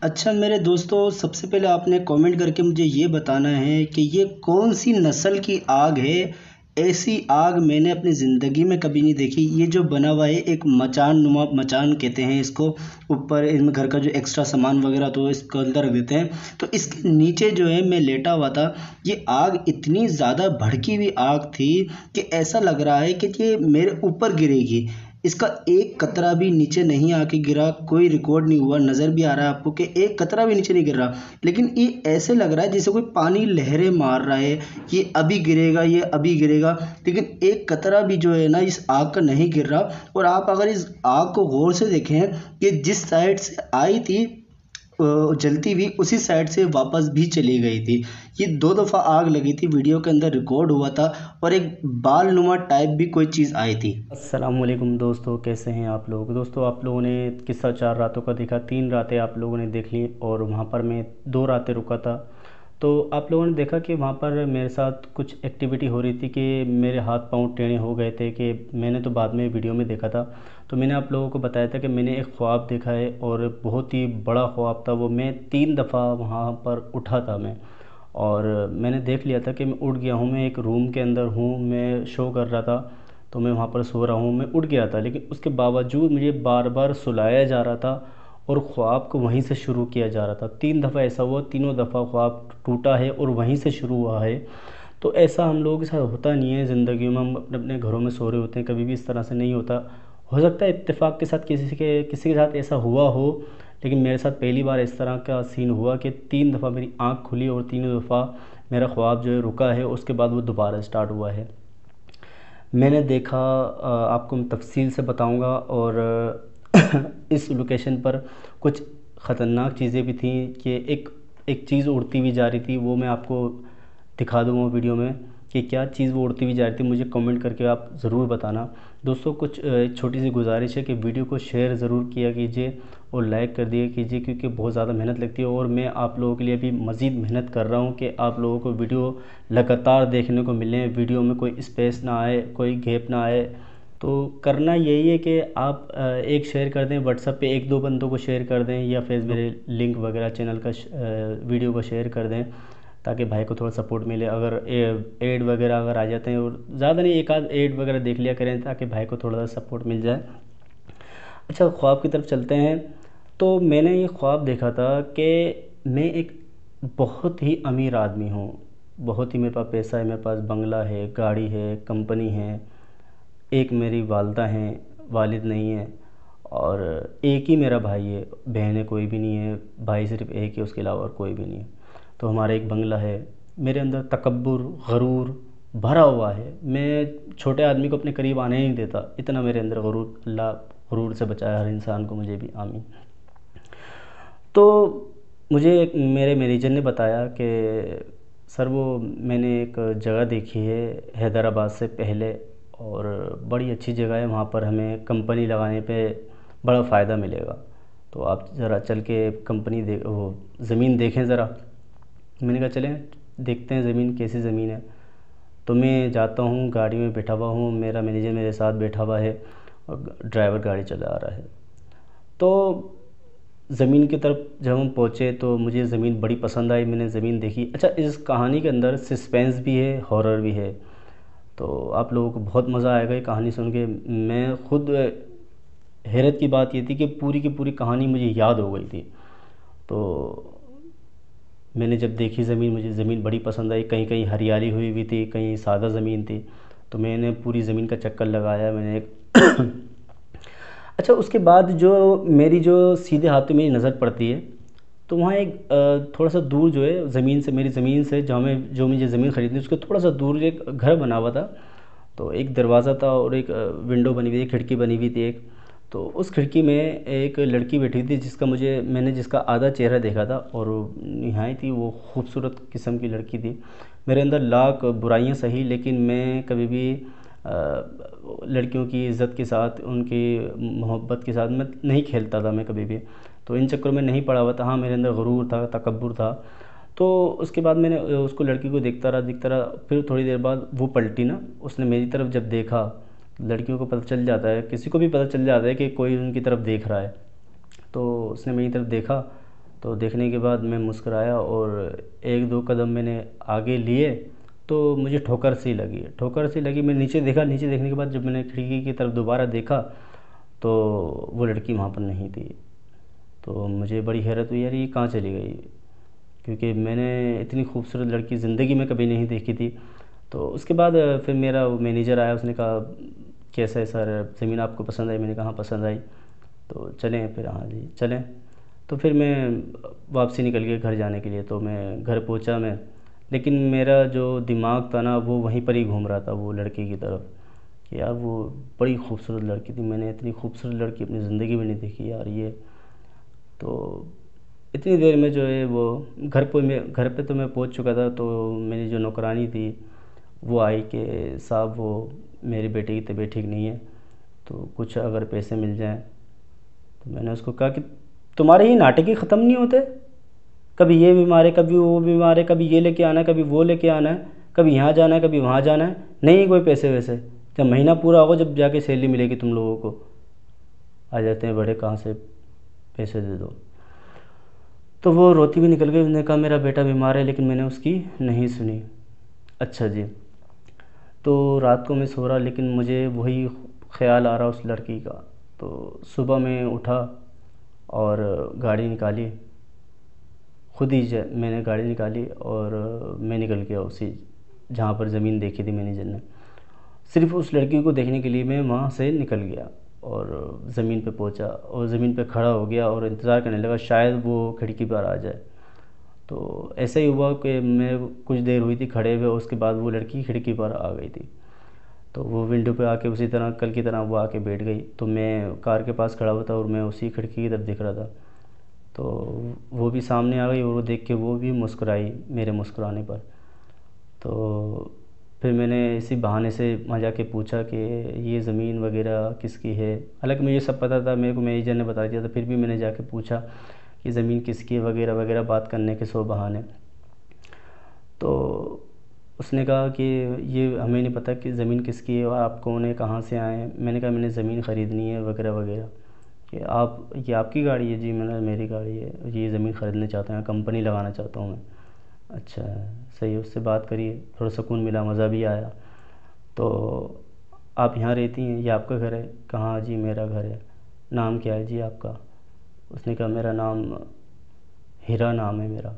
अच्छा मेरे दोस्तों, सबसे पहले आपने कमेंट करके मुझे ये बताना है कि ये कौन सी नस्ल की आग है। ऐसी आग मैंने अपनी ज़िंदगी में कभी नहीं देखी। ये जो बना हुआ है एक मचान नुमा, मचान कहते हैं इसको। ऊपर इनमें घर का जो एक्स्ट्रा सामान वगैरह तो इसको अंदर रख देते हैं, तो इसके नीचे जो है मैं लेटा हुआ था। ये आग इतनी ज़्यादा भड़की हुई आग थी कि ऐसा लग रहा है कि ये मेरे ऊपर गिरेगी। इसका एक कतरा भी नीचे नहीं आके गिरा, कोई रिकॉर्ड नहीं हुआ। नज़र भी आ रहा है आपको कि एक कतरा भी नीचे नहीं गिर रहा, लेकिन ये ऐसे लग रहा है जैसे कोई पानी लहरें मार रहा है। ये अभी गिरेगा, ये अभी गिरेगा, लेकिन एक कतरा भी जो है ना इस आग का नहीं गिर रहा। और आप अगर इस आग को गौर से देखें कि जिस साइड से आई थी जलती हुई, उसी साइड से वापस भी चली गई थी। ये 2 दफ़ा आग लगी थी, वीडियो के अंदर रिकॉर्ड हुआ था। और एक बाल नुमा टाइप भी कोई चीज़ आई थी। अस्सलामुअलैकुम दोस्तों, कैसे हैं आप लोग। दोस्तों, आप लोगों ने किस्सा 4 रातों का देखा। 3 रातें आप लोगों ने देख ली और वहाँ पर मैं 2 रातें रुका था। तो आप लोगों ने देखा कि वहाँ पर मेरे साथ कुछ एक्टिविटी हो रही थी कि मेरे हाथ पांव टेढ़े हो गए थे। कि मैंने तो बाद में वीडियो में देखा था, तो मैंने आप लोगों को बताया था कि मैंने एक ख्वाब देखा है और बहुत ही बड़ा ख्वाब था वो। मैं 3 दफ़ा वहाँ पर उठा था मैं, और मैंने देख लिया था कि मैं उठ गया हूँ। मैं एक रूम के अंदर हूँ, मैं शो कर रहा था, तो मैं वहाँ पर सो रहा हूँ। मैं उठ गया था, लेकिन उसके बावजूद मुझे बार बार सुलाया जा रहा था और ख्वाब को वहीं से शुरू किया जा रहा था। 3 दफ़ा ऐसा हुआ, तीनों दफ़ा ख्वाब टूटा है और वहीं से शुरू हुआ है। तो ऐसा हम लोगों के साथ होता नहीं है ज़िंदगी में। हम अपने अपने घरों में सो रहे होते हैं, कभी भी इस तरह से नहीं होता। हो सकता है इत्तेफाक के साथ किसी के साथ ऐसा हुआ हो, लेकिन मेरे साथ पहली बार इस तरह का सीन हुआ कि 3 दफ़ा मेरी आँख खुली और तीनों दफ़ा मेरा ख्वाब जो है रुका है। उसके बाद वो दोबारा स्टार्ट हुआ है। मैंने देखा, आपको मैं तफ़सील से बताऊंगा। और इस लोकेशन पर कुछ ख़तरनाक चीज़ें भी थी कि एक एक चीज़ उड़ती हुई जा रही थी। वो मैं आपको दिखा दूँगा वीडियो में कि क्या चीज़ वो उड़ती हुई जा रही थी। मुझे कमेंट करके आप ज़रूर बताना। दोस्तों, कुछ एक छोटी सी गुजारिश है कि वीडियो को शेयर ज़रूर किया कीजिए और लाइक कर दिया कीजिए, क्योंकि बहुत ज़्यादा मेहनत लगती है और मैं आप लोगों के लिए भी मज़ीद मेहनत कर रहा हूँ कि आप लोगों को वीडियो लगातार देखने को मिले, वीडियो में कोई स्पेस ना आए, कोई गैप ना आए। तो करना यही है कि आप एक शेयर कर दें, व्हाट्सएप पे 1-2 बंदों को शेयर कर दें, या फेसबुक मेरे लिंक वगैरह चैनल का वीडियो को शेयर कर दें, ताकि भाई को थोड़ा सपोर्ट मिले। अगर एड वगैरह अगर आ जाते हैं, और ज़्यादा नहीं, एक आध एड वगैरह देख लिया करें ताकि भाई को थोड़ा सा सपोर्ट मिल जाए। अच्छा, ख्वाब की तरफ चलते हैं। तो मैंने ये ख्वाब देखा था कि मैं एक बहुत ही अमीर आदमी हूँ। बहुत ही मेरे पास पैसा है, मेरे पास बंगला है, गाड़ी है, कंपनी है। एक मेरी वालदा हैं, वालिद नहीं है। और एक ही मेरा भाई है, बहनें कोई भी नहीं है। भाई सिर्फ एक ही, उसके अलावा और कोई भी नहीं है। तो हमारा एक बंगला है। मेरे अंदर तकब्बुर, गरूर भरा हुआ है। मैं छोटे आदमी को अपने करीब आने ही नहीं देता, इतना मेरे अंदर गरूर। अल्लाह गरूर से बचाए हर इंसान को, मुझे भी, आमीन। तो मुझे एक मेरे मैनेजर ने बताया कि सर, वो मैंने एक जगह देखी है हैदराबाद से पहले, और बड़ी अच्छी जगह है। वहाँ पर हमें कंपनी लगाने पे बड़ा फ़ायदा मिलेगा। तो आप ज़रा चल के कंपनी वो ज़मीन देखें ज़रा। मैंने कहा चलें, देखते हैं ज़मीन कैसी ज़मीन है। तो मैं जाता हूँ, गाड़ी में बैठा हुआ हूँ, मेरा मैनेजर मेरे साथ बैठा हुआ है और ड्राइवर गाड़ी चला रहा है। तो ज़मीन की तरफ जब हम पहुँचे तो मुझे ज़मीन बड़ी पसंद आई। मैंने ज़मीन देखी। अच्छा, इस कहानी के अंदर सस्पेंस भी है, हॉरर भी है। तो आप लोगों को बहुत मज़ा आएगा ये कहानी सुन के। मैं खुद, हैरत की बात ये थी कि पूरी की पूरी कहानी मुझे याद हो गई थी। तो मैंने जब देखी ज़मीन, मुझे ज़मीन बड़ी पसंद आई। कहीं कहीं हरियाली हुई हुई थी, कहीं सादा ज़मीन थी। तो मैंने पूरी ज़मीन का चक्कर लगाया। मैंने एक अच्छा, उसके बाद जो मेरी जो सीधे हाथ पे मेरी नज़र पड़ती है, तो वहाँ एक थोड़ा सा दूर जो है ज़मीन से, मेरी ज़मीन से जहाँ मैं जो मुझे ज़मीन ख़रीदनी, उसके थोड़ा सा दूर एक घर बना हुआ था। तो एक दरवाज़ा था और एक विंडो बनी हुई थी, खिड़की बनी हुई थी एक। तो उस खिड़की में एक लड़की बैठी थी, जिसका आधा चेहरा देखा था, और निहायत ही वो खूबसूरत किस्म की लड़की थी। मेरे अंदर लाख बुराइयां सही, लेकिन मैं कभी भी लड़कियों की इज़्ज़त के साथ, उनकी मोहब्बत के साथ मैं नहीं खेलता था मैं कभी भी। तो इन चक्करों में नहीं पड़ा हुआ था। हाँ, मेरे अंदर गुरूर था, तकब्बुर था। तो उसके बाद मैंने उसको, लड़की को देखता रहा। फिर थोड़ी देर बाद वो पलटी ना, उसने मेरी तरफ जब देखा। लड़कियों को पता चल जाता है, किसी को भी पता चल जाता है कि कोई उनकी तरफ देख रहा है। तो उसने मेरी तरफ देखा। तो देखने के बाद मैं मुस्कुराया और एक दो कदम मैंने आगे लिए तो मुझे ठोकर सी लगी। मैं नीचे देखा, नीचे देखने के बाद जब मैंने खिड़की की तरफ दोबारा देखा तो वो लड़की वहाँ पर नहीं थी। तो मुझे बड़ी हैरत हुई, यार ये कहाँ चली गई, क्योंकि मैंने इतनी खूबसूरत लड़की ज़िंदगी में कभी नहीं देखी थी। तो उसके बाद फिर मेरा मैनेजर आया, उसने कहा कैसा है सर, ज़मीन आपको पसंद आई? मैंने कहा हाँ पसंद आई। तो चलें फिर, हाँ जी चलें। तो फिर मैं वापसी निकल गया घर जाने के लिए। तो मैं घर पहुंचा मैं, लेकिन मेरा जो दिमाग था ना वो वहीं पर ही घूम रहा था वो लड़की की तरफ, कि यार वो बड़ी खूबसूरत लड़की थी, मैंने इतनी खूबसूरत लड़की अपनी ज़िंदगी में नहीं देखी यार ये। तो इतनी देर में जो है वो घर पे तो मैं पहुंच चुका था। तो मेरी जो नौकरानी थी वो आई कि साहब वो मेरी बेटी की तबीयत ठीक नहीं है, तो कुछ अगर पैसे मिल जाएं। तो मैंने उसको कहा कि तुम्हारे ये नाटक ही ख़त्म नहीं होते, कभी ये बीमार है, कभी वो बीमार है, कभी ये लेके आना है, कभी वो लेके आना है, कभी यहाँ जाना है, कभी वहाँ जाना है, नहीं कोई पैसे वैसे। जब महीना पूरा होगा, जब जाके सैलरी मिलेगी तुम लोगों को, आ जाते हैं बड़े कहाँ से पैसे दे दो। तो वो रोती भी निकल गई, उसने कहा मेरा बेटा बीमार है, लेकिन मैंने उसकी नहीं सुनी। अच्छा जी। तो रात को मैं सो रहा, लेकिन मुझे वही ख्याल आ रहा उस लड़की का। तो सुबह मैं उठा और गाड़ी निकाली, खुद ही मैंने गाड़ी निकाली और मैं निकल गया उसी जहाँ पर ज़मीन देखी थी मैनेजर ने। सिर्फ उस लड़की को देखने के लिए मैं वहाँ से निकल गया और ज़मीन पे पहुँचा और ज़मीन पे खड़ा हो गया और इंतज़ार करने लगा शायद वो खिड़की पर आ जाए। तो ऐसा ही हुआ कि मैं कुछ देर हुई थी खड़े हुए, उसके बाद वो लड़की खिड़की पर आ गई थी। तो वो विंडो पे आके उसी तरह कल की तरह वो आके बैठ गई। तो मैं कार के पास खड़ा हुआ था और मैं उसी खिड़की की तरफ देख रहा था। तो वो भी सामने आ गई और वो देख के वो भी मुस्कुराई मेरे मुस्कुराने पर। तो फिर मैंने इसी बहाने से वहाँ जाके पूछा कि ये ज़मीन वगैरह किसकी है। हालांकि मुझे सब पता था, मेरे को मैनेजर ने बता दिया था, फिर भी मैंने जाके पूछा कि ज़मीन किसकी है वगैरह वगैरह, बात करने के 100 बहाने। तो उसने कहा कि ये हमें नहीं पता कि ज़मीन किसकी है और आप कौन है, कहाँ से आए हैं। मैंने कहा मैंने ज़मीन ख़रीदनी है वगैरह वगैरह। कि आप ये आपकी गाड़ी है? जी मैंने मेरी गाड़ी है, ये ज़मीन ख़रीदना चाहता हूँ, कंपनी लगाना चाहता हूँ मैं। अच्छा सही है, उससे बात करिए, थोड़ा सुकून मिला, मज़ा भी आया। तो आप यहाँ रहती हैं, ये आपका घर है? कहाँ? जी मेरा घर है। नाम क्या है जी आपका? उसने कहा मेरा नाम हीरा नाम है मेरा।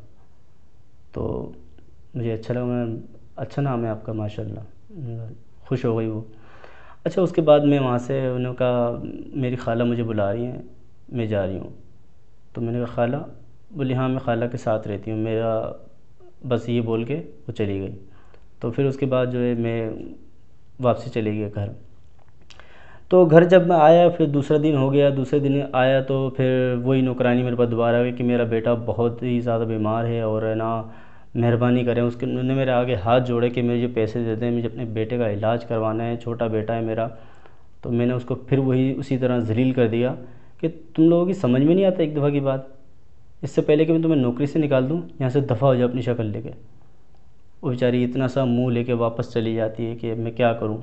तो मुझे अच्छा लगा, मैं अच्छा नाम है आपका माशाल्लाह, खुश हो गई वो। अच्छा उसके बाद मैं वहाँ से, उन्होंने कहा मेरी खाला मुझे बुला रही हैं, मैं जा रही हूँ। तो मैंने कहा खाला? बोली हाँ मैं खाला के साथ रहती हूँ मेरा, बस ये बोल के वो चली गई। तो फिर उसके बाद जो है मैं वापसी चले गया घर। तो घर जब मैं आया, फिर दूसरा दिन हो गया, दूसरे दिन आया तो फिर वही नौकरानी मेरे पास दोबारा आ गई कि मेरा बेटा बहुत ही ज़्यादा बीमार है और है ना, मेहरबानी करें। उसके उन्होंने मेरे आगे हाथ जोड़े कि मुझे पैसे दे दें, मुझे अपने बेटे का इलाज करवाना है, छोटा बेटा है मेरा। तो मैंने उसको फिर वही उसी तरह ज़लील कर दिया कि तुम लोगों की समझ में नहीं आता एक दफ़ा की बात, इससे पहले कि मैं तुम्हें नौकरी से निकाल दूँ, यहाँ से दफ़ा हो जाओ अपनी शक्ल लेके। वो बेचारी इतना सा मुंह लेके वापस चली जाती है कि मैं क्या करूं।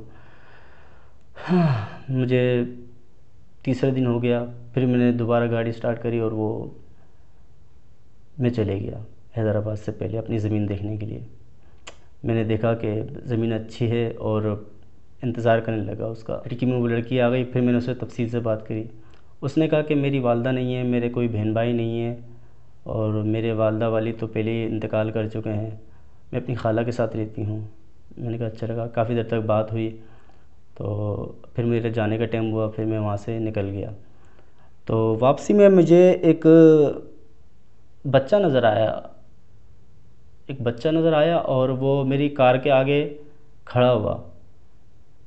हाँ, मुझे तीसरा दिन हो गया, फिर मैंने दोबारा गाड़ी स्टार्ट करी और वो मैं चले गया हैदराबाद से पहले अपनी ज़मीन देखने के लिए। मैंने देखा कि ज़मीन अच्छी है और इंतज़ार करने लगा उसका। लड़की में वो लड़की आ गई, फिर मैंने उससे तफसील से बात करी। उसने कहा कि मेरी वालदा नहीं है, मेरे कोई बहन भाई नहीं है और मेरे वालदा वाली तो पहले ही इंतकाल कर चुके हैं, मैं अपनी खाला के साथ रहती हूँ। मैंने कहा अच्छा लगा, काफ़ी देर तक बात हुई। तो फिर मेरे जाने का टाइम हुआ, फिर मैं वहाँ से निकल गया। तो वापसी में मुझे एक बच्चा नज़र आया, और वो मेरी कार के आगे खड़ा हुआ।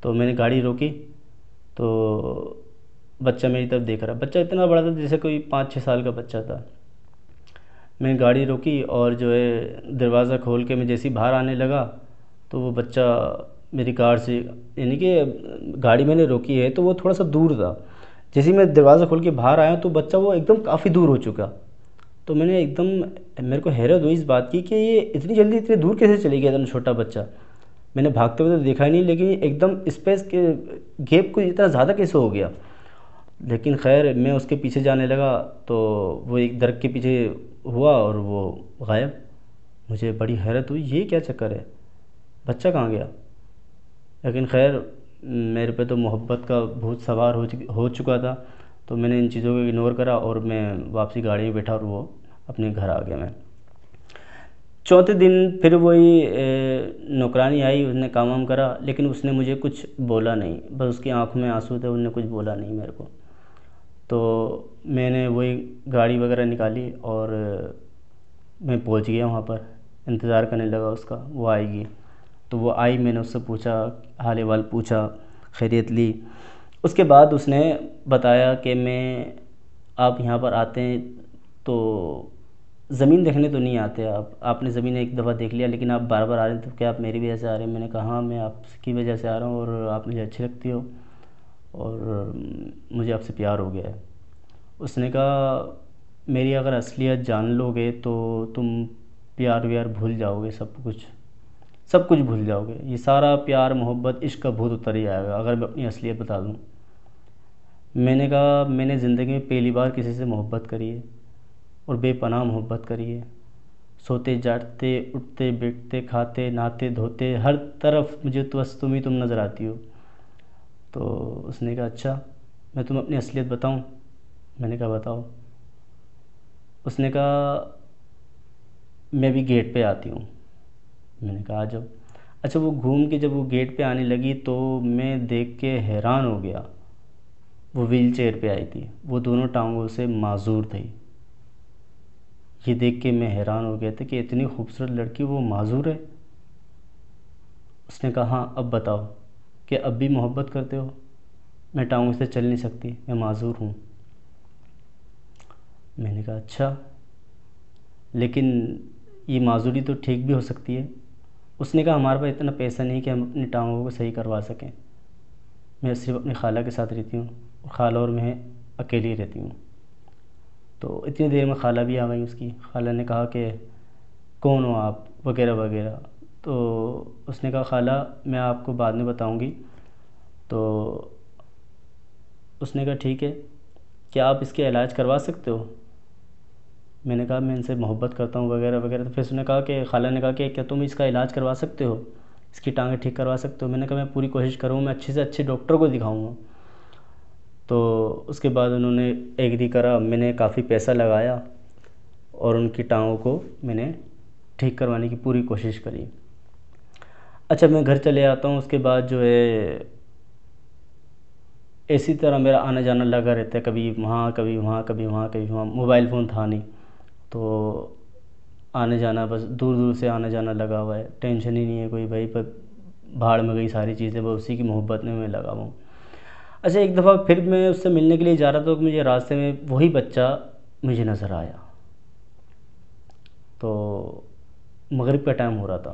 तो मैंने गाड़ी रोकी तो बच्चा मेरी तरफ देख रहा। बच्चा इतना बड़ा था जैसे कोई 5-6 साल का बच्चा था। मैंने गाड़ी रोकी और जो है दरवाज़ा खोल के मैं जैसे ही बाहर आने लगा तो वो बच्चा मेरी कार से, यानी कि गाड़ी मैंने रोकी है तो वो थोड़ा सा दूर था। जैसे ही मैं दरवाज़ा खोल के बाहर आया तो बच्चा वो एकदम काफ़ी दूर हो चुका। तो मैंने एकदम, मेरे को हैरत हुई इस बात की कि ये इतनी जल्दी इतने दूर कैसे चली गया, इतना छोटा बच्चा। मैंने भागते हुए तो देखा ही नहीं, लेकिन एकदम स्पेस के गैप को इतना ज़्यादा कैसे हो गया। लेकिन खैर मैं उसके पीछे जाने लगा तो वो एक दरख्त के पीछे हुआ और वो गायब। मुझे बड़ी हैरत हुई, ये क्या चक्कर है, बच्चा कहाँ गया। लेकिन खैर मेरे पे तो मोहब्बत का भूत सवार हो चुका था, तो मैंने इन चीज़ों को इग्नोर करा और मैं वापसी गाड़ी में बैठा और वो अपने घर आ गया मैं। चौथे दिन फिर वही नौकरानी आई, उसने काम वाम करा, लेकिन उसने मुझे कुछ बोला नहीं, बस उसकी आंखों में आंसू थे, उसने कुछ बोला नहीं मेरे को। तो मैंने वही गाड़ी वगैरह निकाली और मैं पहुंच गया वहाँ पर, इंतज़ार करने लगा उसका, वो आएगी। तो वो आई, मैंने उससे पूछा, हाल अहवाल पूछा, खैरियत ली। उसके बाद उसने बताया कि मैं आप यहाँ पर आते हैं तो ज़मीन देखने तो नहीं आते आप, आपने ज़मीन एक दफ़ा देख लिया, लेकिन आप बार बार आ रहे हैं, तो क्या आप मेरी वजह से आ रहे हैं। मैंने कहा हाँ, मैं आपकी वजह से आ रहा हूँ और आप मुझे अच्छी लगती हो और मुझे आपसे प्यार हो गया है। उसने कहा मेरी अगर असलियत जान लोगे तो तुम प्यार व्यार भूल जाओगे, सब कुछ भूल जाओगे, ये सारा प्यार मोहब्बत इश्क का भूत उतर ही आएगा अगर मैं अपनी असलियत बता दूँ। मैंने कहा मैंने ज़िंदगी में पहली बार किसी से मोहब्बत करी है और बेपनाह मोहब्बत करी है। सोते जागते उठते बैठते खाते नहाते धोते हर तरफ मुझे तो बस तुम ही तुम नज़र आती हो। तो उसने कहा अच्छा, मैं तुम्हें अपनी असलियत बताऊं। मैंने कहा बताओ। उसने कहा मैं भी गेट पे आती हूँ। मैंने कहा आ जाओ। अच्छा, वो घूम के जब वो गेट पे आने लगी तो मैं देख के हैरान हो गया। वो व्हील चेयर पे आई थी, वो दोनों टांगों से माजूर थी। ये देख के मैं हैरान हो गया था कि इतनी खूबसूरत लड़की वो माजूर है। उसने कहा हाँ, अब बताओ कि अब भी मोहब्बत करते हो। मैं टांगों से चल नहीं सकती, मैं माजूर हूँ। मैंने कहा अच्छा, लेकिन ये माजूरी तो ठीक भी हो सकती है। उसने कहा हमारे पास इतना पैसा नहीं कि हम अपनी टांगों को सही करवा सकें। मैं सिर्फ अपनी खाला के साथ रहती हूँ और खाला और मैं अकेली रहती हूँ। तो इतनी देर में खाला भी आ गई उसकी। खाला ने कहा कि कौन हो आप वगैरह वगैरह। तो उसने कहा खाला मैं आपको बाद में बताऊंगी। तो उसने कहा ठीक है, क्या आप इसके इलाज करवा सकते हो। मैंने कहा मैं इनसे मोहब्बत करता हूँ वगैरह वगैरह। तो फिर उसने कहा कि खाला ने कहा कि क्या तुम इसका इलाज करवा सकते हो, इसकी टांगें ठीक करवा सकते हो। मैंने कहा मैं पूरी कोशिश करूँ, मैं अच्छे से अच्छे डॉक्टर को दिखाऊँगा। तो उसके बाद उन्होंने एग्री करा, मैंने काफ़ी पैसा लगाया और उनकी टांगों को मैंने ठीक करवाने की पूरी कोशिश करी। अच्छा, मैं घर चले आता हूँ, उसके बाद जो है इसी तरह मेरा आना जाना लगा रहता है, कभी वहाँ कभी वहाँ कभी वहाँ कभी वहाँ। मोबाइल फ़ोन था नहीं, तो आने जाना बस दूर दूर से आना जाना लगा हुआ है। टेंशन ही नहीं है कोई भाई, पर भाड़ में गई सारी चीज़ें, बस उसी की मोहब्बत में मैं लगा हुआ हूँ। अच्छा, एक दफ़ा फिर मैं उससे मिलने के लिए जा रहा था, तो मुझे रास्ते में वही बच्चा मुझे नज़र आया। तो मगरिब का टाइम हो रहा था,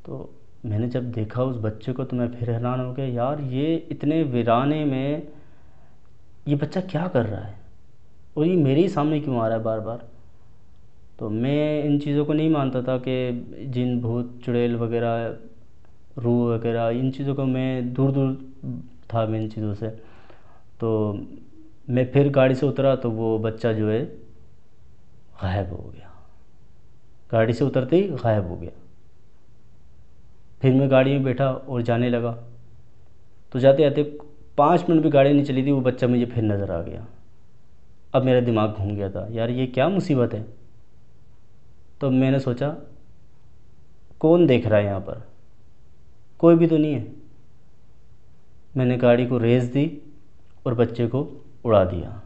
तो मैंने जब देखा उस बच्चे को तो मैं फिर हैरान हो गया, यार ये इतने वीराने में ये बच्चा क्या कर रहा है और ये मेरे ही सामने क्यों आ रहा है बार बार। तो मैं इन चीज़ों को नहीं मानता था कि जिन भूत चुड़ैल वगैरह रूह वगैरह, इन चीज़ों को मैं दूर दूर था मैं इन चीज़ों से। तो मैं फिर गाड़ी से उतरा तो वो बच्चा जो है गायब हो गया, गाड़ी से उतरते ही गायब हो गया। फिर मैं गाड़ी में बैठा और जाने लगा, तो जाते जाते 5 मिनट भी गाड़ी नहीं चली थी, वो बच्चा मुझे फिर नज़र आ गया। अब मेरा दिमाग घूम गया था, यार ये क्या मुसीबत है। तो मैंने सोचा कौन देख रहा है यहाँ पर, कोई भी तो नहीं है। मैंने गाड़ी को रेस दी और बच्चे को उड़ा दिया,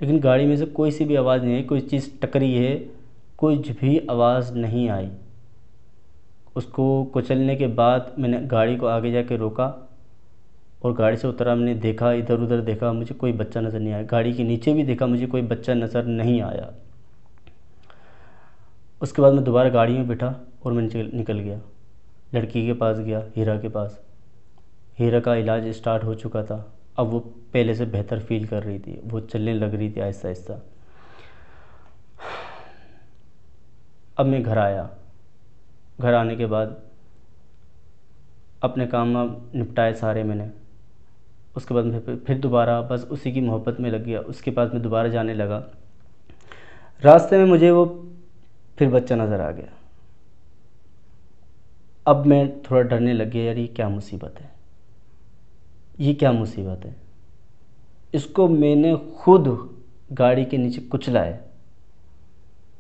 लेकिन गाड़ी में से कोई सी भी आवाज़ नहीं आई। कोई चीज़ टकरी है, कुछ भी आवाज़ नहीं आई। उसको कुचलने के बाद मैंने गाड़ी को आगे जाके रोका और गाड़ी से उतरा। मैंने देखा, इधर उधर देखा, मुझे कोई बच्चा नज़र नहीं आया। गाड़ी के नीचे भी देखा, मुझे कोई बच्चा नज़र नहीं आया। उसके बाद मैं दोबारा गाड़ी में बैठा और मैं निकल गया। लड़की के पास गया, हीरा के पास। हीरा का इलाज स्टार्ट हो चुका था, अब वो पहले से बेहतर फील कर रही थी, वो चलने लग रही थी आहिस्ता आहिस्ता। अब मैं घर आया। घर आने के बाद अपने काम निपटाए सारे मैंने। उसके बाद मैं फिर दोबारा बस उसी की मोहब्बत में लग गया, उसके पास मैं दोबारा जाने लगा। रास्ते में मुझे वो फिर बच्चा नज़र आ गया। अब मैं थोड़ा डरने लग गया, यार ये क्या मुसीबत है, ये क्या मुसीबत है। इसको मैंने खुद गाड़ी के नीचे कुचला है,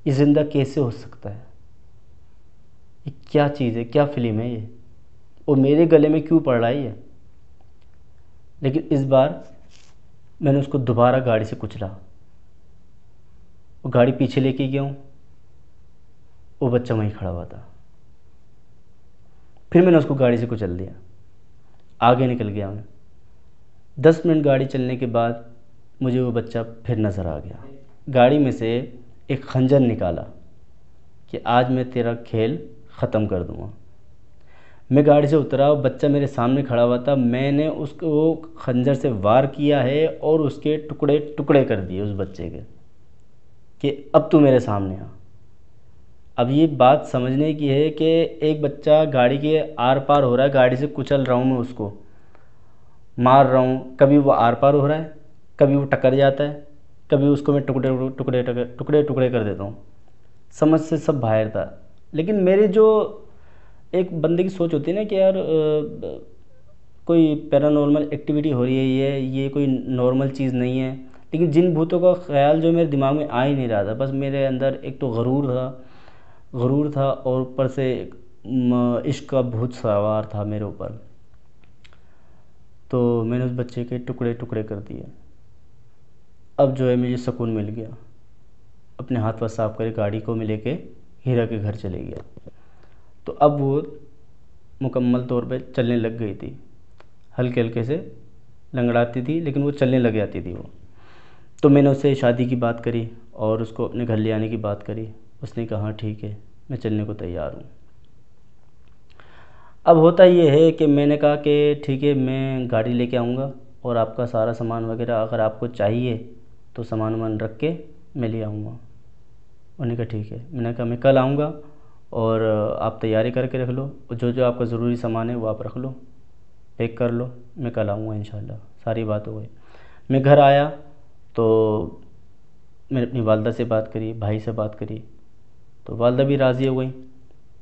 ये ज़िंदा कैसे हो सकता है, ये क्या चीज़ है, क्या फ़िल्म है ये, और मेरे गले में क्यों पड़ रहा है ये। लेकिन इस बार मैंने उसको दोबारा गाड़ी से कुचला, वो गाड़ी पीछे लेके गया हूँ, वो बच्चा वहीं खड़ा हुआ था। फिर मैंने उसको गाड़ी से कुचल दिया, आगे निकल गया मैं। 10 मिनट गाड़ी चलने के बाद मुझे वो बच्चा फिर नज़र आ गया। गाड़ी में से एक खंजर निकाला कि आज मैं तेरा खेल ख़त्म कर दूँगा। मैं गाड़ी से उतरा, वो बच्चा मेरे सामने खड़ा हुआ था। मैंने उसको खंजर से वार किया है और उसके टुकड़े टुकड़े कर दिए उस बच्चे के, कि अब तू मेरे सामने आ। अब ये बात समझने की है कि एक बच्चा गाड़ी के आर पार हो रहा है, गाड़ी से कुचल रहा हूँ मैं, उसको मार रहा हूँ, कभी वो आर पार हो रहा है, कभी वो टकर जाता है, कभी उसको मैं टुकड़े टुकड़े टुकड़े टुकड़े कर देता हूँ। समझ से सब बाहर था। लेकिन मेरे जो एक बंदे की सोच होती है ना कि यार कोई पैरानॉर्मल एक्टिविटी हो रही है, ये कोई नॉर्मल चीज़ नहीं है। लेकिन जिन भूतों का ख्याल जो मेरे दिमाग में आ ही नहीं रहा था, बस मेरे अंदर एक तो गरूर था और ऊपर से इश्क का भूत सवार था मेरे ऊपर। तो मैंने उस बच्चे के टुकड़े टुकड़े कर दिए। अब जो है मुझे सुकून मिल गया। अपने हाथ पाथ साफ करे गाड़ी को मैं लेके हीरा के घर चले गया। तो अब वो मुकम्मल तौर पे चलने लग गई थी, हल्के हल्के से लंगड़ाती थी लेकिन वो चलने लग जाती थी वो। तो मैंने उससे शादी की बात करी और उसको अपने घर ले आने की बात करी। उसने कहा ठीक है, मैं चलने को तैयार हूँ। अब होता ये है कि मैंने कहा कि ठीक है, मैं गाड़ी लेके आऊँगा और आपका सारा सामान वगैरह अगर आपको चाहिए तो सामान वामान रख के मैं ले आऊँगा। उन्होंने कहा ठीक है। मैंने कहा मैं कल आऊँगा और आप तैयारी करके रख लो, और जो जो आपका ज़रूरी सामान है वो आप रख लो, पैक कर लो, मैं कल आऊँगा इंशाल्लाह। सारी बात हो गई। मैं घर आया तो मैंने अपनी वालदा से बात करी, भाई से बात करी, तो वालदा भी राज़ी हो गई,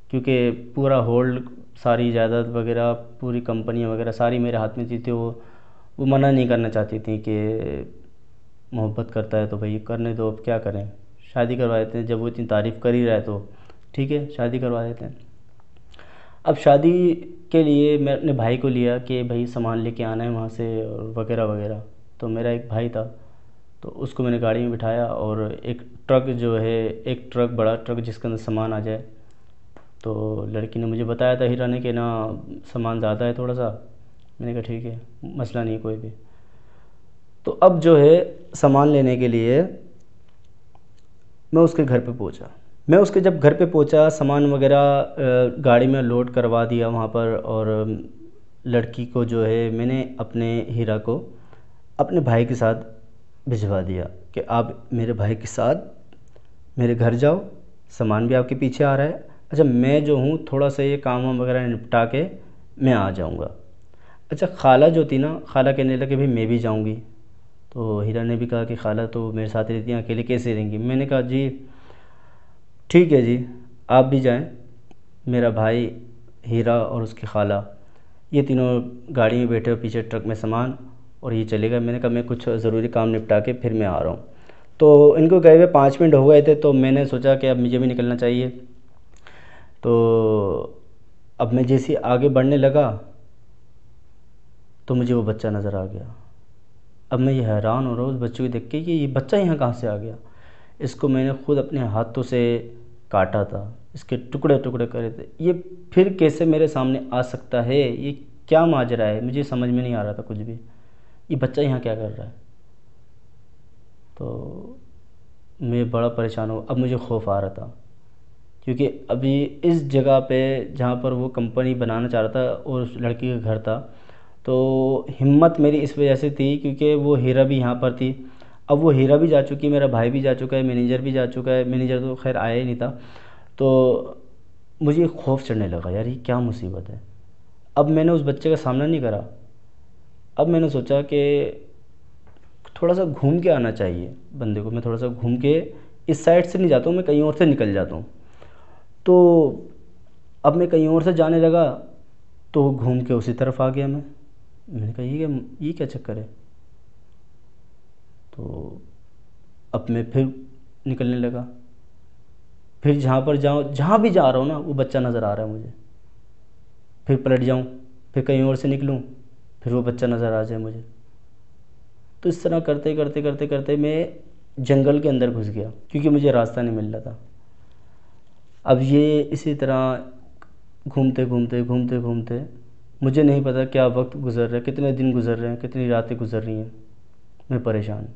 क्योंकि पूरा होल्ड, सारी जायदाद वगैरह, पूरी कंपनियाँ वगैरह सारी मेरे हाथ में थी। तो वो मना नहीं करना चाहती थी कि मोहब्बत करता है तो भाई करने दो, अब क्या करें, शादी करवा देते हैं। जब वो इतनी तारीफ़ कर ही रहा है तो ठीक है, शादी करवा देते हैं। अब शादी के लिए मैं अपने भाई को लिया कि भाई सामान लेके आना है वहाँ से और वगैरह वगैरह। तो मेरा एक भाई था, तो उसको मैंने गाड़ी में बिठाया और एक ट्रक जो है, एक ट्रक, बड़ा ट्रक जिसके अंदर सामान आ जाए। तो लड़की ने मुझे बताया था, हीरा ने, कि ना सामान ज़्यादा है थोड़ा सा। मैंने कहा ठीक है, मसला नहीं कोई भी। तो अब जो है सामान लेने के लिए मैं उसके घर पे पहुंचा। मैं उसके जब घर पे पहुंचा, सामान वगैरह गाड़ी में लोड करवा दिया वहाँ पर, और लड़की को जो है मैंने अपने हीरा को अपने भाई के साथ भिजवा दिया कि आप मेरे भाई के साथ मेरे घर जाओ, सामान भी आपके पीछे आ रहा है। अच्छा, मैं जो हूँ थोड़ा सा ये काम वाम वगैरह निपटा के मैं आ जाऊँगा। अच्छा, खाला जो थी ना, खाला कहने लगे भाई मैं भी जाऊँगी। तो हीरा ने भी कहा कि खाला तो मेरे साथ रहती हैं, अकेले कैसे रहेंगी। मैंने कहा जी ठीक है जी, आप भी जाएं। मेरा भाई, हीरा और उसकी खाला, ये तीनों गाड़ी में बैठे हो, पीछे ट्रक में सामान, और ये चलेगा। मैंने कहा मैं कुछ ज़रूरी काम निपटा के फिर मैं आ रहा हूँ। तो इनको गए हुए 5 मिनट हो गए थे, तो मैंने सोचा कि अब मुझे भी निकलना चाहिए। तो अब मैं जैसे आगे बढ़ने लगा तो मुझे वो बच्चा नज़र आ गया। अब मैं ये हैरान हो रहा हूँ उस बच्चे को देख के कि ये बच्चा यहाँ कहाँ से आ गया। इसको मैंने खुद अपने हाथों से काटा था, इसके टुकड़े टुकड़े करे थे, ये फिर कैसे मेरे सामने आ सकता है, ये क्या माजरा है, मुझे समझ में नहीं आ रहा था कुछ भी। ये बच्चा यहाँ क्या कर रहा है। तो मैं बड़ा परेशान हूँ। अब मुझे खौफ आ रहा था, क्योंकि अभी इस जगह पे जहाँ पर वो कंपनी बनाना चाह रहा था और उस लड़की का घर था, तो हिम्मत मेरी इस वजह से थी क्योंकि वो हीरा भी यहाँ पर थी। अब वो हीरा भी जा चुकी है, मेरा भाई भी जा चुका है, मैनेजर भी जा चुका है। मैनेजर तो खैर आया ही नहीं था। तो मुझे खौफ चढ़ने लगा, यार ये क्या मुसीबत है। अब मैंने उस बच्चे का सामना नहीं करा, अब मैंने सोचा कि थोड़ा सा घूम के आना चाहिए बंदे को, मैं थोड़ा सा घूम के इस साइड से नहीं जाता हूँ, मैं कहीं और से निकल जाता हूँ। तो अब मैं कहीं और से जाने लगा, तो घूम के उसी तरफ आ गया मैंने कहा ये क्या चक्कर है। तो अब मैं फिर निकलने लगा, फिर जहाँ भी जा रहा हूँ ना वो बच्चा नज़र आ रहा है मुझे, फिर पलट जाऊँ, फिर कहीं और से निकलूँ, फिर वो बच्चा नज़र आ जाए मुझे। तो इस तरह करते करते करते करते मैं जंगल के अंदर घुस गया, क्योंकि मुझे रास्ता नहीं मिल रहा था। अब ये इसी तरह घूमते घूमते घूमते घूमते मुझे नहीं पता क्या वक्त गुज़र रहा है, कितने दिन गुज़र रहे हैं, कितनी रातें गुज़र रही हैं। मैं परेशान,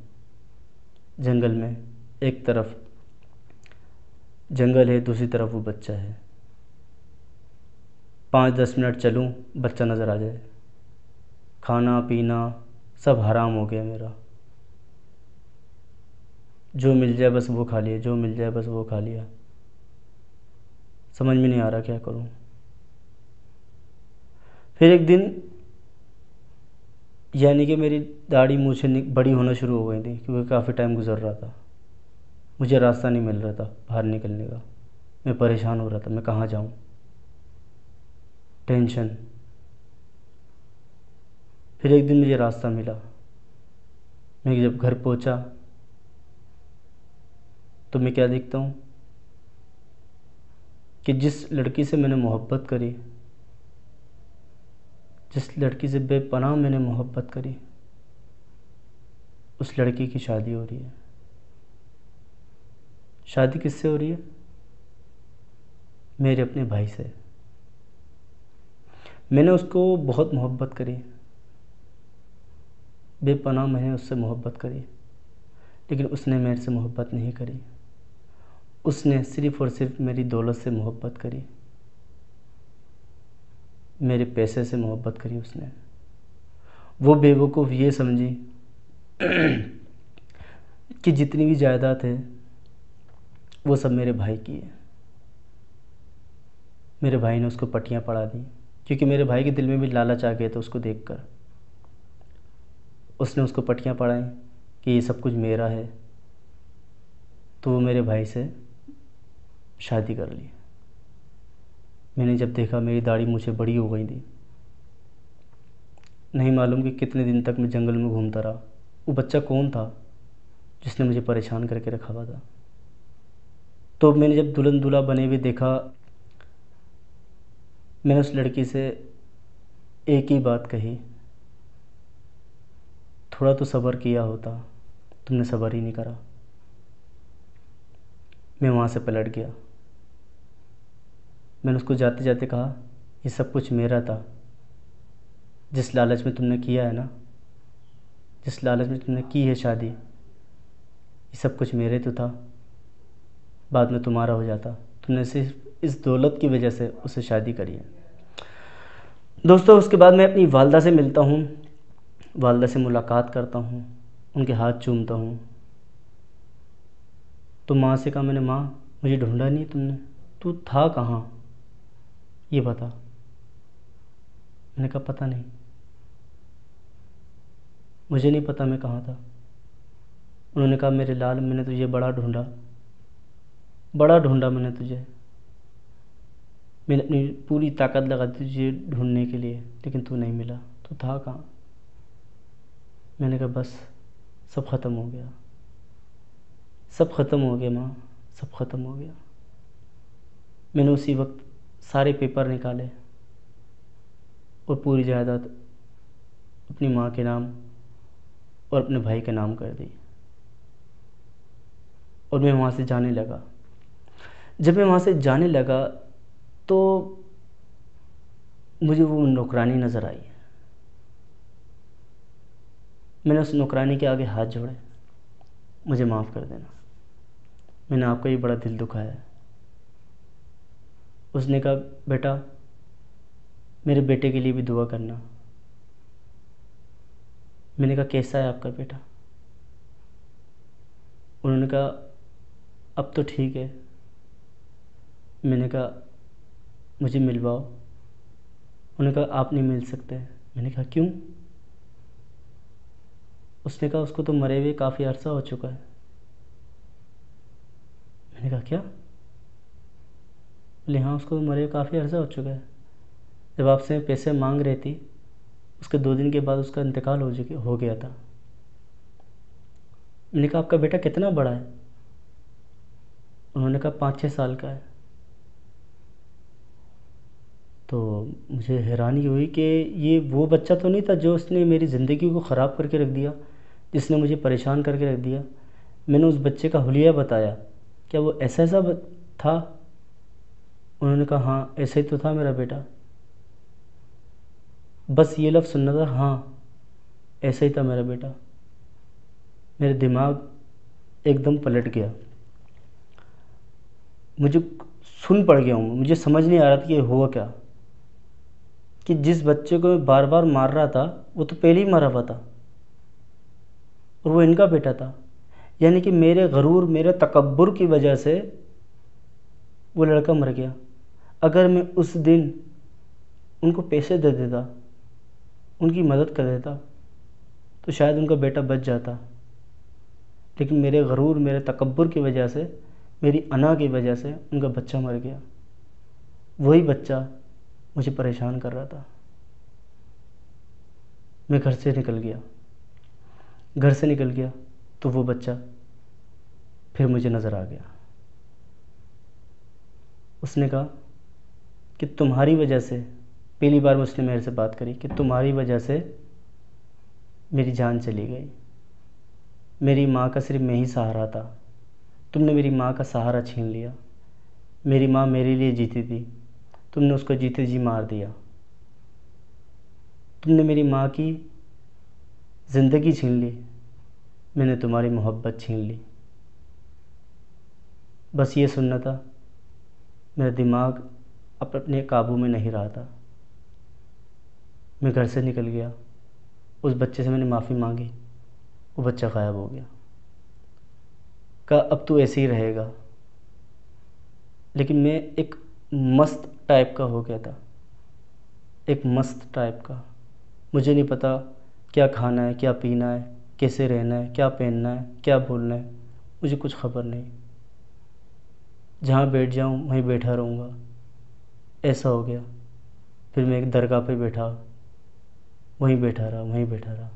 जंगल में एक तरफ जंगल है, दूसरी तरफ वो बच्चा है। 5-10 मिनट चलूँ, बच्चा नज़र आ जाए। खाना पीना सब हराम हो गया मेरा, जो मिल जाए बस वो खा लिया, जो मिल जाए बस वो खा लिया। समझ में नहीं आ रहा क्या करूँ। फिर एक दिन यानी कि मेरी दाढ़ी मूछें बड़ी होना शुरू हो गई थी, क्योंकि काफ़ी टाइम गुजर रहा था, मुझे रास्ता नहीं मिल रहा था बाहर निकलने का। मैं परेशान हो रहा था, मैं कहाँ जाऊँ, टेंशन। फिर एक दिन मुझे रास्ता मिला। मैं जब घर पहुँचा तो मैं क्या देखता हूँ कि जिस लड़की से मैंने मोहब्बत करी, जिस लड़की से बेपनाह मैंने मोहब्बत करी, उस लड़की की शादी हो रही है। शादी किससे हो रही है? मेरे अपने भाई से। मैंने उसको बहुत मोहब्बत करी, बेपनाह मैंने उससे मोहब्बत करी, लेकिन उसने मेरे से मोहब्बत नहीं करी। उसने सिर्फ़ और सिर्फ मेरी दौलत से मोहब्बत करी, मेरे पैसे से मोहब्बत करी उसने। वो बेवकूफ़ ये समझी कि जितनी भी जायदाद है वो सब मेरे भाई की है। मेरे भाई ने उसको पट्टियाँ पड़ा दी, क्योंकि मेरे भाई के दिल में भी लालच आ गया था उसको देखकर। उसने उसको पट्टियाँ पढ़ाई कि ये सब कुछ मेरा है। तो वो मेरे भाई से शादी कर ली। मैंने जब देखा मेरी दाढ़ी मूंछें बड़ी हो गई थी। नहीं मालूम कि कितने दिन तक मैं जंगल में घूमता रहा। वो बच्चा कौन था जिसने मुझे परेशान करके रखा हुआ था। तो मैंने जब दुल्हन दूल्हा बने हुए देखा, मैंने उस लड़की से एक ही बात कही, थोड़ा तो सब्र किया होता, तुमने सब्र ही नहीं करा। मैं वहाँ से पलट गया। मैंने उसको जाते जाते कहा, ये सब कुछ मेरा था। जिस लालच में तुमने किया है ना, जिस लालच में तुमने की है शादी, ये सब कुछ मेरे तो था, बाद में तुम्हारा हो जाता। तुमने सिर्फ इस दौलत की वजह से उससे शादी करी है। दोस्तों, उसके बाद मैं अपनी वालदा से मिलता हूँ, वालदा से मुलाकात करता हूँ, उनके हाथ चूमता हूँ। तो माँ से कहा मैंने, माँ मुझे ढूंढा नहीं तुमने, तू था कहाँ ये बता। मैंने कहा पता नहीं, मुझे नहीं पता मैं कहाँ था। उन्होंने कहा मेरे लाल, मैंने तुझे बड़ा ढूंढा, बड़ा ढूंढा मैंने तुझे, मैंने अपनी पूरी ताकत लगा दी तुझे ढूंढने के लिए, लेकिन तू नहीं मिला। तू था कहाँ? मैंने कहा बस सब ख़त्म हो गया, सब ख़त्म हो गया माँ, सब ख़त्म हो गया। मैंने उसी वक्त सारे पेपर निकाले और पूरी जायदाद अपनी माँ के नाम और अपने भाई के नाम कर दी, और मैं वहाँ से जाने लगा। जब मैं वहाँ से जाने लगा तो मुझे वो नौकरानी नज़र आई। मैंने उस नौकरानी के आगे हाथ जोड़े, मुझे माफ़ कर देना, मैंने आपका ही बड़ा दिल दुखाया है। उसने कहा बेटा मेरे बेटे के लिए भी दुआ करना। मैंने कहा कैसा है आपका बेटा? उन्होंने कहा अब तो ठीक है। मैंने कहा मुझे मिलवाओ। उन्होंने कहा आप नहीं मिल सकते। मैंने कहा क्यों? उसने कहा उसको तो मरे हुए काफ़ी अर्सा हो चुका है। मैंने कहा क्या? बोले हाँ, उसको मरे हुए काफ़ी अर्सा हो चुका है। जब आपसे पैसे मांग रही थी उसके 2 दिन के बाद उसका इंतकाल हो गया था। मैंने कहा आपका बेटा कितना बड़ा है? उन्होंने कहा 5-6 साल का है। तो मुझे हैरानी हुई कि ये वो बच्चा तो नहीं था जो उसने मेरी ज़िंदगी को ख़राब करके रख दिया, जिसने मुझे परेशान करके रख दिया। मैंने उस बच्चे का हुलिया बताया, क्या वो ऐसा था? उन्होंने कहा हाँ, ऐसे ही तो था मेरा बेटा। बस ये लफ्ज़ सुनना था, हाँ ऐसा ही था मेरा बेटा। मेरे दिमाग एकदम पलट गया। मुझे सुन पड़ गया हूँ, मुझे समझ नहीं आ रहा था कि ये हुआ क्या, कि जिस बच्चे को मैं बार बार मार रहा था वो तो पहले ही मरा हुआ था और वो इनका बेटा था। यानी कि मेरे गरूर, मेरे तकब्बुर की वजह से वो लड़का मर गया। अगर मैं उस दिन उनको पैसे दे देता, उनकी मदद कर देता, तो शायद उनका बेटा बच जाता। लेकिन मेरे गरूर, मेरे तकब्बुर की वजह से, मेरी अना की वजह से उनका बच्चा मर गया। वही बच्चा मुझे परेशान कर रहा था। मैं घर से निकल गया। घर से निकल गया तो वो बच्चा फिर मुझे नज़र आ गया। उसने कहा कि तुम्हारी वजह से, पहली बार उसने मेरे से बात करी कि तुम्हारी वजह से मेरी जान चली गई। मेरी माँ का सिर्फ मैं ही सहारा था, तुमने मेरी माँ का सहारा छीन लिया। मेरी माँ मेरे लिए जीती थी, तुमने उसको जीते जी मार दिया। तुमने मेरी माँ की ज़िंदगी छीन ली, मैंने तुम्हारी मोहब्बत छीन ली। बस ये सुनना था। मेरा दिमाग अपने काबू में नहीं रहा था। मैं घर से निकल गया। उस बच्चे से मैंने माफ़ी मांगी, वो बच्चा गायब हो गया। कहा अब तू ऐसे ही रहेगा। लेकिन मैं एक मस्त टाइप का हो गया था, एक मस्त टाइप का। मुझे नहीं पता क्या खाना है, क्या पीना है, कैसे रहना है, क्या पहनना है, क्या बोलना है, मुझे कुछ खबर नहीं। जहाँ बैठ जाऊँ वहीं बैठा रहूँगा, ऐसा हो गया। फिर मैं एक दरगाह पे बैठा, वहीं बैठा रहा, वहीं बैठा रहा,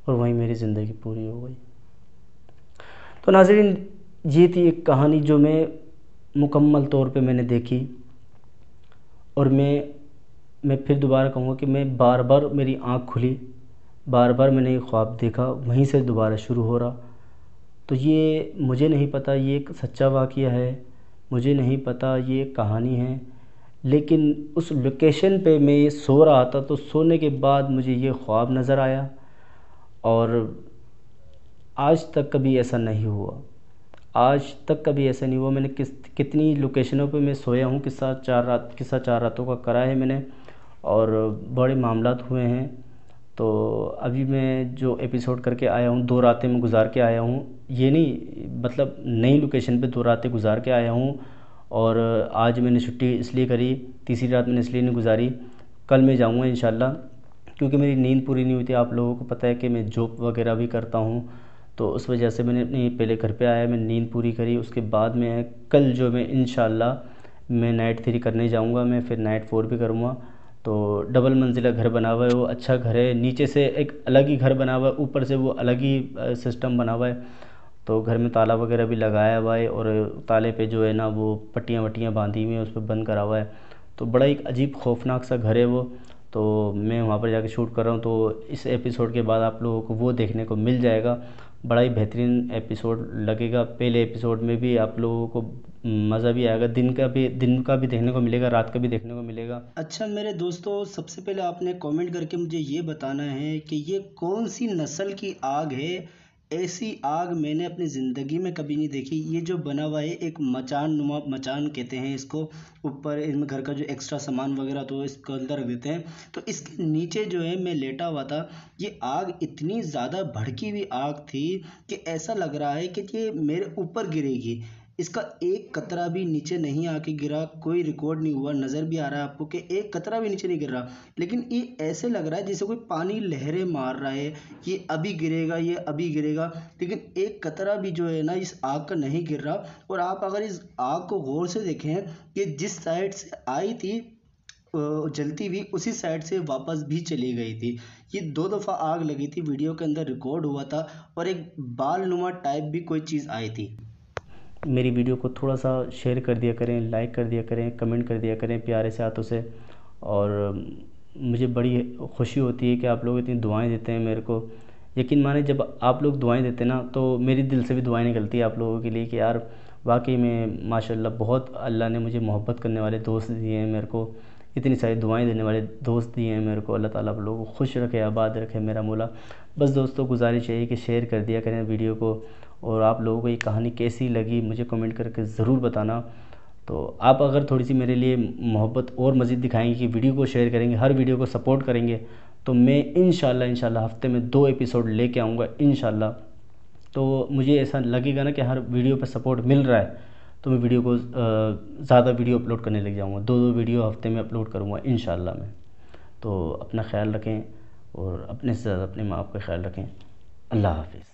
और वहीं मेरी ज़िंदगी पूरी हो गई। तो नाज़रीन, ये थी एक कहानी जो मैं मुकम्मल तौर पे मैंने देखी। और मैं फिर दोबारा कहूँगा कि मैं बार बार मेरी आँख खुली, बार बार मैंने ये ख्वाब देखा, वहीं से दोबारा शुरू हो रहा। तो ये मुझे नहीं पता ये एक सच्चा वाक़या है, मुझे नहीं पता ये एक कहानी है। लेकिन उस लोकेशन पे मैं सो रहा था, तो सोने के बाद मुझे ये ख्वाब नज़र आया। और आज तक कभी ऐसा नहीं हुआ, आज तक कभी ऐसा नहीं हुआ। मैंने कितनी लोकेशनों पे मैं सोया हूँ, किस्सा 4 रातों का करा है मैंने, और बड़े मामलात हुए हैं। तो अभी मैं जो एपिसोड करके आया हूँ, 2 रातें मैं गुजार के आया हूँ, ये नहीं मतलब नई लोकेशन पे 2 रातें गुजार के आया हूँ। और आज मैंने छुट्टी इसलिए करी, तीसरी रात मैंने इसलिए नहीं गुजारी, कल मैं जाऊँगा इंशाल्लाह, क्योंकि मेरी नींद पूरी नहीं हुई थी। आप लोगों को पता है कि मैं जॉब वगैरह भी करता हूँ, तो उस वजह से मैंने अपनी पहले घर पे आया, मैंने नींद पूरी करी, उसके बाद मैं कल जो मैं इंशाल्लाह मैं नाइट 3 करने जाऊँगा, मैं फिर नाइट 4 भी करूँगा। तो डबल मंजिला घर बना हुआ है, वो अच्छा घर है। नीचे से एक अलग ही घर बना हुआ है, ऊपर से वो अलग ही सिस्टम बना हुआ है। तो घर में ताला वगैरह भी लगाया हुआ है, और ताले पे जो है ना वो पट्टियाँ वट्टियाँ बांधी हुई हैं, उस पर बंद करा हुआ है। तो बड़ा एक अजीब खौफनाक सा घर है वो। तो मैं वहाँ पर जाके शूट कर रहा हूँ, तो इस एपिसोड के बाद आप लोगों को वो देखने को मिल जाएगा। बड़ा ही बेहतरीन एपिसोड लगेगा। पहले एपिसोड में भी आप लोगों को मज़ा भी आएगा, दिन का भी देखने को मिलेगा, रात का भी देखने को मिलेगा। अच्छा मेरे दोस्तों, सबसे पहले आपने कमेंट करके मुझे ये बताना है कि ये कौन सी नस्ल की आग है। ऐसी आग मैंने अपनी ज़िंदगी में कभी नहीं देखी। ये जो बना हुआ है एक मचान नुमा, मचान कहते हैं इसको। ऊपर इसमें घर का जो एक्स्ट्रा सामान वगैरह तो इसको अंदर रख देते हैं। तो इसके नीचे जो है मैं लेटा हुआ था। ये आग इतनी ज़्यादा भड़की हुई आग थी कि ऐसा लग रहा है कि ये मेरे ऊपर गिरेगी। इसका एक कतरा भी नीचे नहीं आके गिरा, कोई रिकॉर्ड नहीं हुआ। नज़र भी आ रहा है आपको कि एक कतरा भी नीचे नहीं गिर रहा, लेकिन ये ऐसे लग रहा है जैसे कोई पानी लहरें मार रहा है, ये अभी गिरेगा, ये अभी गिरेगा, लेकिन एक कतरा भी जो है ना इस आग का नहीं गिर रहा। और आप अगर इस आग को गौर से देखें कि जिस साइड से आई थी जलती हुई, उसी साइड से वापस भी चली गई थी। ये 2 दफ़ा आग लगी थी, वीडियो के अंदर रिकॉर्ड हुआ था। और एक बाल नुमा टाइप भी कोई चीज़ आई थी। मेरी वीडियो को थोड़ा सा शेयर कर दिया करें, लाइक कर दिया करें, कमेंट कर दिया करें प्यारे से हाथों से। और मुझे बड़ी खुशी होती है कि आप लोग इतनी दुआएं देते हैं मेरे को। यकीन माने, जब आप लोग दुआएं देते हैं ना, तो मेरी दिल से भी दुआएं निकलती है आप लोगों के लिए कि यार वाकई में माशाल्लाह बहुत अल्लाह ने मुझे मोहब्बत करने वाले दोस्त दिए हैं मेरे को, इतनी सारी दुआएं देने वाले दोस्त दिए हैं मेरे को। अल्लाह ताला आप लोगों को खुश रखे, आबाद रखे मेरा मौला। बस दोस्तों गुजारिश यही कि शेयर कर दिया करें वीडियो को। और आप लोगों को ये कहानी कैसी लगी मुझे कमेंट करके ज़रूर बताना। तो आप अगर थोड़ी सी मेरे लिए मोहब्बत और मज़ीद दिखाएंगे कि वीडियो को शेयर करेंगे, हर वीडियो को सपोर्ट करेंगे, तो मैं इंशाल्लाह हफ़्ते में 2 एपिसोड लेके आऊँगा इंशाल्लाह। तो मुझे ऐसा लगेगा ना कि हर वीडियो पे सपोर्ट मिल रहा है, तो मैं वीडियो को ज़्यादा वीडियो अपलोड करने लग जाऊँगा। 2 वीडियो हफ़्ते में अपलोड करूँगा इंशाल्लाह मैं। तो अपना ख्याल रखें और अपने से ज़्यादा अपने माँ बाप का ख्याल रखें। अल्लाह हाफ़िज़।